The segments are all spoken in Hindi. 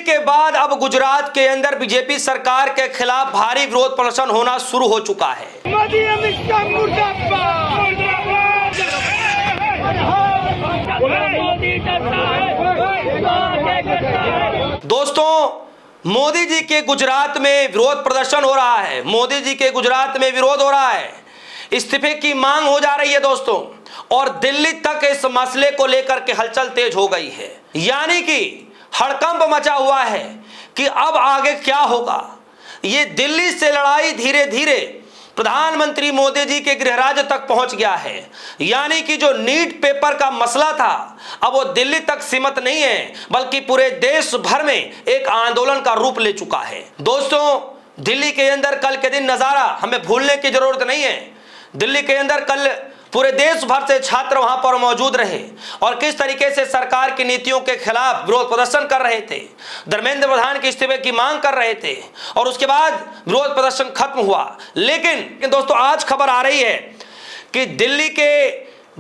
के बाद अब गुजरात के अंदर बीजेपी सरकार के खिलाफ भारी विरोध प्रदर्शन होना शुरू हो चुका है। मोदी अमित शाह मुर्दाबाद। दोस्तों, मोदी जी के गुजरात में विरोध प्रदर्शन हो रहा है। मोदी जी के गुजरात में विरोध हो रहा है, इस्तीफे की मांग हो जा रही है दोस्तों, और दिल्ली तक इस मसले को लेकर के हलचल तेज हो गई है। यानी कि हड़कंप मचा हुआ है कि अब आगे क्या होगा। ये दिल्ली से लड़ाई धीरे धीरे प्रधानमंत्री मोदी जी के गृह राज्य तक पहुंच गया है। यानी कि जो नीट पेपर का मसला था अब वो दिल्ली तक सीमित नहीं है, बल्कि पूरे देश भर में एक आंदोलन का रूप ले चुका है। दोस्तों, दिल्ली के अंदर कल के दिन नजारा हमें भूलने की जरूरत नहीं है। दिल्ली के अंदर कल पूरे देश भर से छात्र वहां पर मौजूद रहे और किस तरीके से सरकार की नीतियों के खिलाफ विरोध प्रदर्शन कर रहे थे, धर्मेंद्र प्रधान के इस्तीफे की मांग कर रहे थे, और उसके बाद विरोध प्रदर्शन खत्म हुआ। लेकिन दोस्तों, आज खबर आ रही है कि दिल्ली के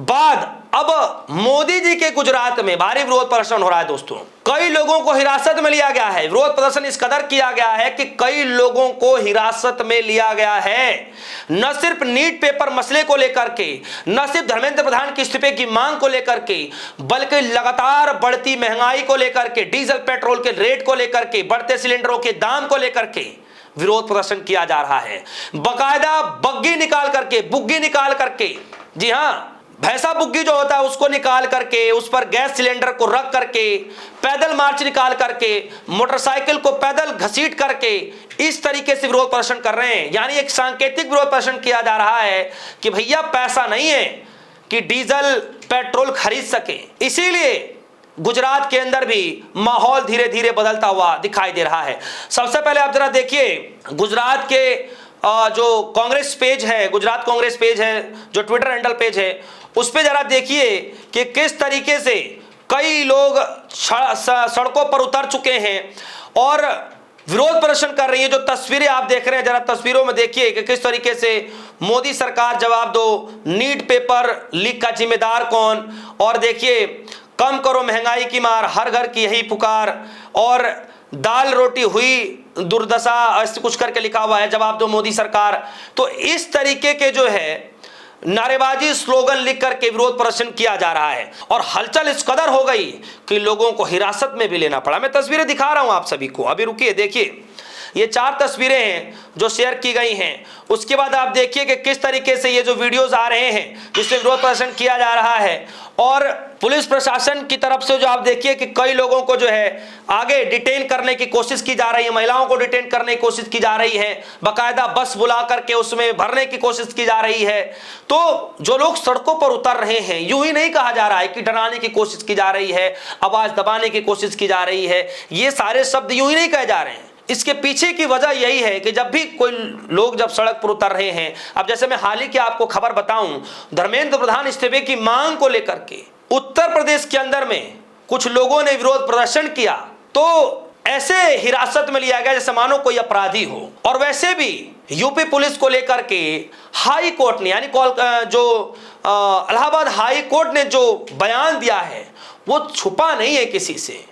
बाद अब मोदी जी के गुजरात में भारी विरोध प्रदर्शन हो रहा है। दोस्तों, कई लोगों को हिरासत में लिया गया है। विरोध प्रदर्शन इस कदर किया गया है कि कई लोगों को हिरासत में लिया गया है। न सिर्फ नीट पेपर मसले को लेकर के, न सिर्फ धर्मेंद्र प्रधान के इस्तीफे की मांग को लेकर के, बल्कि लगातार बढ़ती महंगाई को लेकर के, डीजल पेट्रोल के रेट को लेकर के, बढ़ते सिलेंडरों के दाम को लेकर के विरोध प्रदर्शन किया जा रहा है। बकायदा बुग्गी निकाल करके, जी हाँ, भैंसा बुग्गी जो होता है उसको निकाल करके, उस पर गैस सिलेंडर को रख करके, पैदल मार्च निकाल करके, मोटरसाइकिल को पैदल घसीट करके इस तरीके से विरोध प्रदर्शन कर रहे हैं। यानी एक सांकेतिक विरोध प्रदर्शन किया जा रहा है कि भैया पैसा नहीं है कि डीजल पेट्रोल खरीद सके। इसीलिए गुजरात के अंदर भी माहौल धीरे धीरे बदलता हुआ दिखाई दे रहा है। सबसे पहले आप जरा देखिए, गुजरात के जो कांग्रेस पेज है, गुजरात कांग्रेस पेज है, जो ट्विटर हैंडल पेज है, उस पे जरा देखिए कि किस तरीके से कई लोग सड़कों पर उतर चुके हैं और विरोध प्रदर्शन कर रही है। जो तस्वीरें आप देख रहे हैं, जरा तस्वीरों में देखिए कि किस तरीके से मोदी सरकार जवाब दो, नीट पेपर लीक का जिम्मेदार कौन, और देखिए कम करो महंगाई की मार, हर घर की यही पुकार, और दाल रोटी हुई दुर्दशा, ऐसे कुछ करके लिखा हुआ है, जवाब दो मोदी सरकार। तो इस तरीके के जो है नारेबाजी स्लोगन लिख करके विरोध प्रदर्शन किया जा रहा है और हलचल इस कदर हो गई कि लोगों को हिरासत में भी लेना पड़ा। मैं तस्वीरें दिखा रहा हूं आप सभी को, अभी रुकिए, देखिए ये 4 तस्वीरें हैं जो शेयर की गई हैं। उसके बाद आप देखिए कि किस तरीके से ये जो वीडियोस आ रहे हैं जिसमें विरोध प्रदर्शन किया जा रहा है, और पुलिस प्रशासन की तरफ से जो आप देखिए कि कई लोगों को जो है आगे डिटेन करने की कोशिश की जा रही है, महिलाओं को डिटेन करने की कोशिश की जा रही है, बाकायदा बस बुला करके उसमें भरने की कोशिश की जा रही है। तो जो लोग सड़कों पर उतर रहे हैं, यूं ही नहीं कहा जा रहा है कि डराने की कोशिश की जा रही है, आवाज दबाने की कोशिश की जा रही है, ये सारे शब्द यूं ही नहीं कहे जा रहे हैं। इसके पीछे की वजह यही है कि जब भी कोई लोग जब सड़क पर उतर रहे हैं, अब जैसे मैं हाल ही की आपको खबर बताऊं, धर्मेंद्र प्रधान इस्तीफे की मांग को लेकर के उत्तर प्रदेश के अंदर में कुछ लोगों ने विरोध प्रदर्शन किया तो ऐसे हिरासत में लिया गया जैसे मानो कोई अपराधी हो। और वैसे भी यूपी पुलिस को लेकर के हाई कोर्ट ने, यानी इलाहाबाद हाई कोर्ट ने जो बयान दिया है वो छुपा नहीं है किसी से,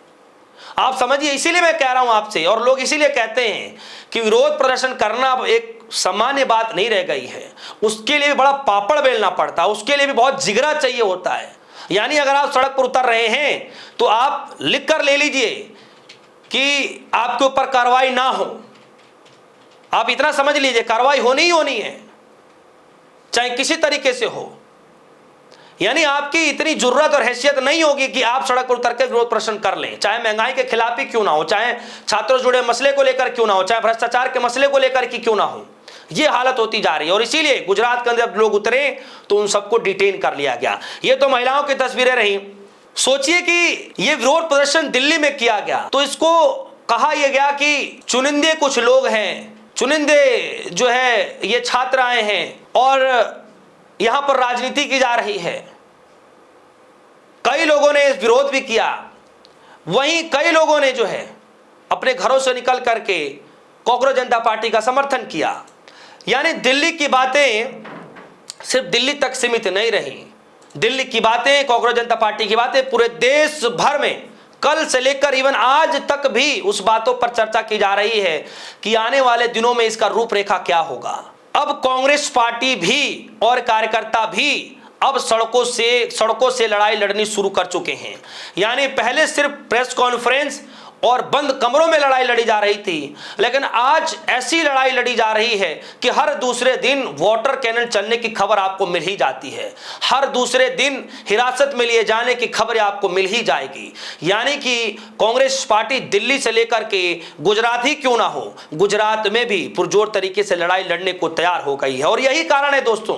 आप समझिए। इसीलिए मैं कह रहा हूं आपसे, और लोग इसीलिए कहते हैं कि विरोध प्रदर्शन करना अब एक सामान्य बात नहीं रह गई है, उसके लिए भी बड़ा पापड़ बेलना पड़ता है, उसके लिए भी बहुत जिगरा चाहिए होता है। यानी अगर आप सड़क पर उतर रहे हैं तो आप लिख कर ले लीजिए कि आपके ऊपर कार्रवाई ना हो। आप इतना समझ लीजिए कार्रवाई होनी ही होनी है, चाहे किसी तरीके से हो। यानी आपकी इतनी जरूरत और हैसियत नहीं होगी कि आप सड़क पर उतर के विरोध प्रदर्शन कर लें, चाहे महंगाई के खिलाफ ही क्यों ना हो, चाहे छात्रों से जुड़े मसले को लेकर क्यों ना हो, चाहे भ्रष्टाचार के मसले को लेकर की क्यों ना हो। ये हालत होती जा रही है और इसीलिए गुजरात के अंदर लोग उतरे तो उन सबको डिटेन कर लिया गया। ये तो महिलाओं की तस्वीरें रही। सोचिए कि ये विरोध प्रदर्शन दिल्ली में किया गया तो इसको कहा यह गया कि चुनिंदे कुछ लोग हैं, चुनिंदे जो है ये छात्र आए हैं और यहां पर राजनीति की जा रही है। कई लोगों ने विरोध भी किया, वहीं कई लोगों ने जो है अपने घरों से निकल करके कांग्रेस जनता पार्टी का समर्थन किया। यानी दिल्ली की बातें सिर्फ दिल्ली तक सीमित नहीं रही, दिल्ली की बातें, कांग्रेस जनता पार्टी की बातें पूरे देश भर में कल से लेकर इवन आज तक भी उस बातों पर चर्चा की जा रही है कि आने वाले दिनों में इसका रूपरेखा क्या होगा। अब कांग्रेस पार्टी भी और कार्यकर्ता भी अब सड़कों से लड़ाई लड़नी शुरू कर चुके हैं। यानी पहले सिर्फ प्रेस कॉन्फ्रेंस और बंद कमरों में लड़ाई लड़ी जा रही थी, लेकिन आज ऐसी लड़ाई लड़ी जा रही है कि हर दूसरे दिन वाटर कैनन चलने की खबर आपको मिल ही जाती है, हर दूसरे दिन हिरासत में लिए जाने की खबरें आपको मिल ही जाएगी। यानी कि कांग्रेस पार्टी दिल्ली से लेकर के गुजरात ही क्यों ना हो, गुजरात में भी पुरजोर तरीके से लड़ाई लड़ने को तैयार हो गई है। और यही कारण है दोस्तों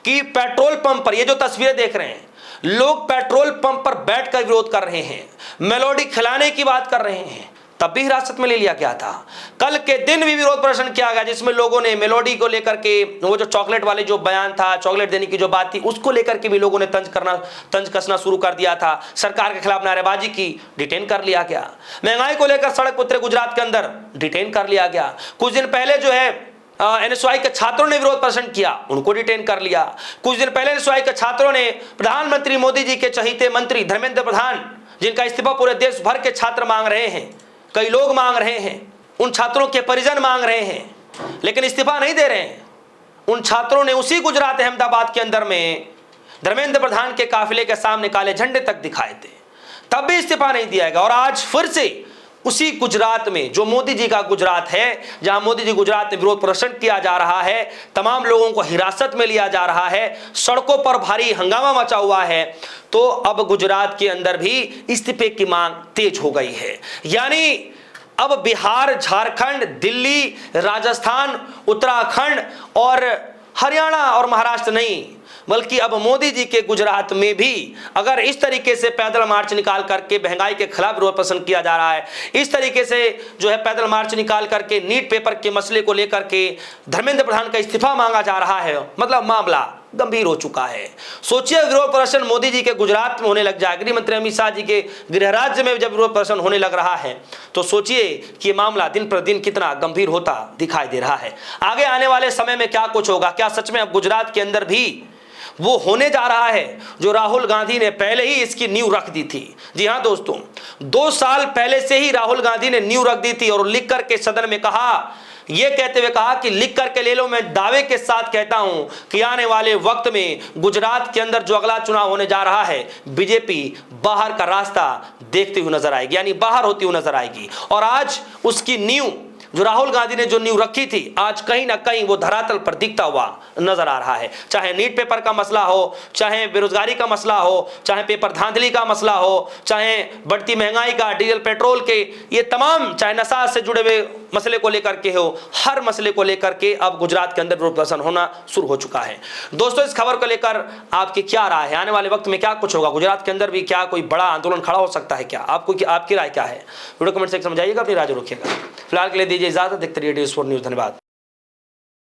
कि पेट्रोल पंप पर ये जो तस्वीरें देख रहे हैं, लोग पेट्रोल पंप पर बैठकर विरोध कर रहे हैं, मेलोडी खिलाने की बात कर रहे हैं, तब भी हिरासत में ले लिया गया था। कल के दिन भी विरोध प्रदर्शन किया गया जिसमें लोगों ने मेलोडी को लेकर के, वो जो चॉकलेट वाले जो बयान था, चॉकलेट देने की जो बात थी, उसको लेकर के भी लोगों ने तंज कसना शुरू कर दिया था, सरकार के खिलाफ नारेबाजी की, डिटेन कर लिया गया। महंगाई को लेकर सड़क उतरे गुजरात के अंदर, डिटेन कर लिया गया। कुछ दिन पहले जो है एनएसयूआई के छात्रों ने विरोध प्रदर्शन किया, उनको डिटेन कर लिया। कुछ दिन पहले एनएसयूआई के छात्रों ने प्रधानमंत्री मोदी जी के चहीते मंत्री धर्मेंद्र प्रधान, जिनका इस्तीफा पूरे देश भर के छात्र मांग रहे हैं, कई लोग मांग रहे हैं, उन छात्रों के परिजन मांग रहे हैं, लेकिन इस्तीफा नहीं दे रहे हैं। उन छात्रों ने उसी गुजरात अहमदाबाद के अंदर में धर्मेंद्र प्रधान के काफिले के सामने काले झंडे तक दिखाए थे, तब भी इस्तीफा नहीं दिया गया। और आज फिर से उसी गुजरात में, जो मोदी जी का गुजरात है, जहां मोदी जी गुजरात में विरोध प्रदर्शन किया जा रहा है, तमाम लोगों को हिरासत में लिया जा रहा है, सड़कों पर भारी हंगामा मचा हुआ है, तो अब गुजरात के अंदर भी इस्तीफे की मांग तेज हो गई है। यानी अब बिहार, झारखंड, दिल्ली, राजस्थान, उत्तराखंड और हरियाणा और महाराष्ट्र नहीं, बल्कि अब मोदी जी के गुजरात में भी अगर इस तरीके से पैदल मार्च निकाल करके महंगाई के खिलाफ विरोध प्रदर्शन किया जा रहा है, इस तरीके से जो है पैदल मार्च निकाल करके नीट पेपर के मसले को लेकर के धर्मेंद्र प्रधान का इस्तीफा मांगा जा रहा है, मतलब मामला गंभीर हो चुका है। सोचिए विरोध प्रदर्शन मोदी जी के गुजरात में होने लग जाए, गृह मंत्री अमित शाह जी के गृह राज्य में जब विरोध प्रदर्शन होने लग रहा है, तो सोचिए कि ये मामला दिन प्रतिदिन कितना गंभीर होता दिखाई दे रहा है। आगे आने वाले समय में क्या कुछ होगा, क्या सच में अब गुजरात के अंदर भी वो होने जा रहा है जो राहुल गांधी ने पहले ही इसकी नींव रख दी थी। जी हां दोस्तों, 2 साल पहले से ही राहुल गांधी ने नींव रख दी थी और लिख करके सदन में कहा, ये कहते हुए कहा कि लिख करके ले लो, मैं दावे के साथ कहता हूं कि आने वाले वक्त में गुजरात के अंदर जो अगला चुनाव होने जा रहा है, बीजेपी बाहर का रास्ता देखती हुई नजर आएगी, यानी बाहर होती हुई नजर आएगी। और आज उसकी नींव जो राहुल गांधी ने जो नींव रखी थी, आज कहीं ना कहीं वो धरातल पर दिखता हुआ नजर आ रहा है। चाहे नीट पेपर का मसला हो, चाहे बेरोजगारी का मसला हो, चाहे पेपर धांधली का मसला हो, चाहे बढ़ती महंगाई का, डीजल पेट्रोल के, ये तमाम, चाहे नशा से जुड़े हुए मसले को लेकर के हो, हर मसले को लेकर के अब गुजरात के अंदर विरोध प्रदर्शन होना शुरू हो चुका है। दोस्तों, इस खबर को लेकर आपकी क्या राय है? आने वाले वक्त में क्या कुछ होगा? गुजरात के अंदर भी क्या कोई बड़ा आंदोलन खड़ा हो सकता है क्या? आपकी राय क्या है? वीडियो कमेंट सेक्शन में जाइएगा, अपनी राय रखिएगा। फिलहाल के लिए दीजिए इजाजत, देखते रहिए न्यूज़। धन्यवाद।